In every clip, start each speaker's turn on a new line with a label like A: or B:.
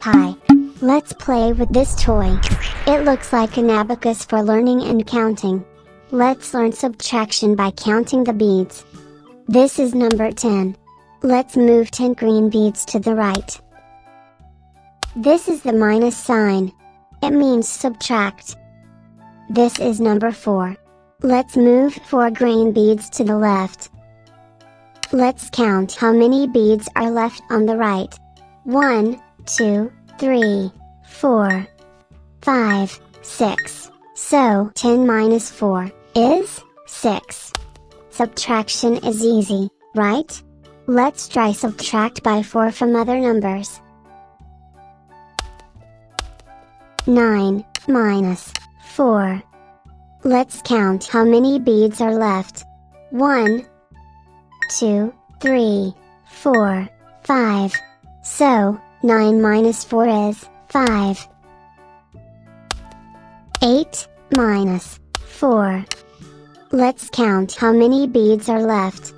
A: Hi! Let's play with this toy. It looks like an abacus for learning and counting. Let's learn subtraction by counting the beads. This is number 10. Let's move 10 green beads to the right. This is the minus sign. It means subtract. This is number 4. Let's move 4 green beads to the left. Let's count how many beads are left on the right. 1, 2, 3, 4, 5, 6. So 10 minus 4 is 6. Subtraction is easy, right? Let's try subtract by 4 from other numbers. 9 minus 4. Let's count how many beads are left. 1, 2, 3, 4, 5. So, 9 minus 4 is 5. 8 minus 4. Let's count how many beads are left.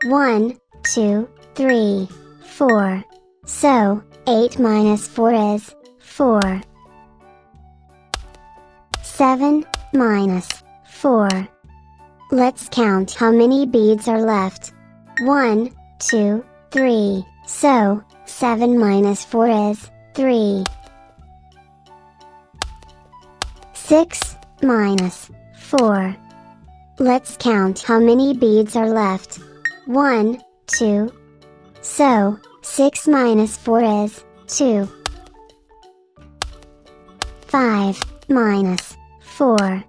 A: 1, 2, 3, 4. So, 8 minus 4 is 4. 7 minus 4. Let's count how many beads are left. 1, 2, 3. So, 7 minus 4 is 3. 6 minus 4. Let's count how many beads are left. 1, 2. So, 6 minus 4 is 2. 5 minus 4.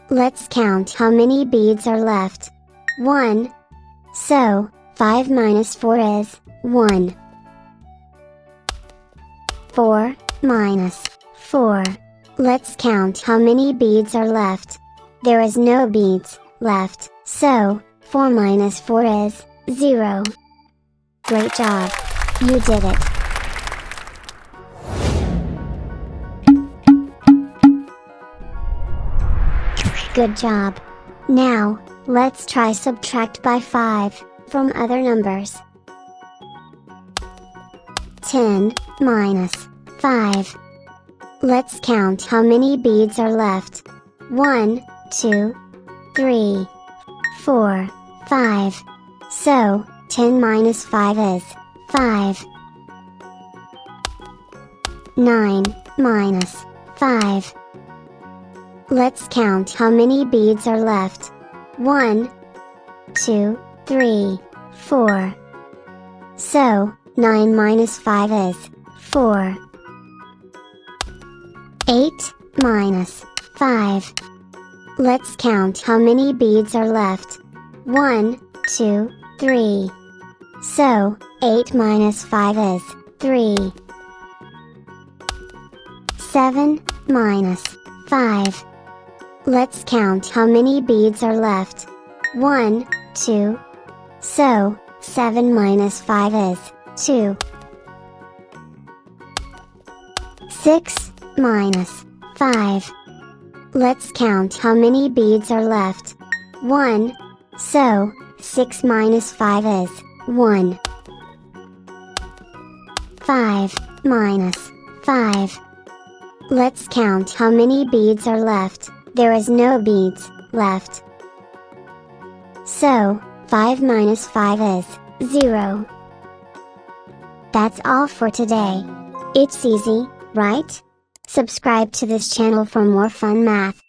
A: Let's count how many beads are left. 1. So, 5 minus 4 is 1. 4 minus 4. Let's count how many beads are left. There is no beads left, so 4 minus 4 is 0. Great job! You did it! Good job! Now, let's try subtract by 5 from other numbers. 10 minus 5. Let's count how many beads are left. 1, 2, 3, 4, 5. So, 10 minus 5 is 5. 9 minus 5. Let's count how many beads are left. 1, 2, 3, 4. So, 9 minus 5 is 4. 8 minus 5. Let's count how many beads are left. 1, 2, 3. So, 8 minus 5 is 3. 7 minus 5. Let's count how many beads are left. 1, 2. So, 7 minus 5 is 2. 6 minus 5. Let's count how many beads are left. 1. So, 6 minus 5 is 1. 5 minus 5. Let's count how many beads are left. There is no beads left. So, 5 minus 5 is 0. That's all for today. It's easy, right? Subscribe to this channel for more fun math.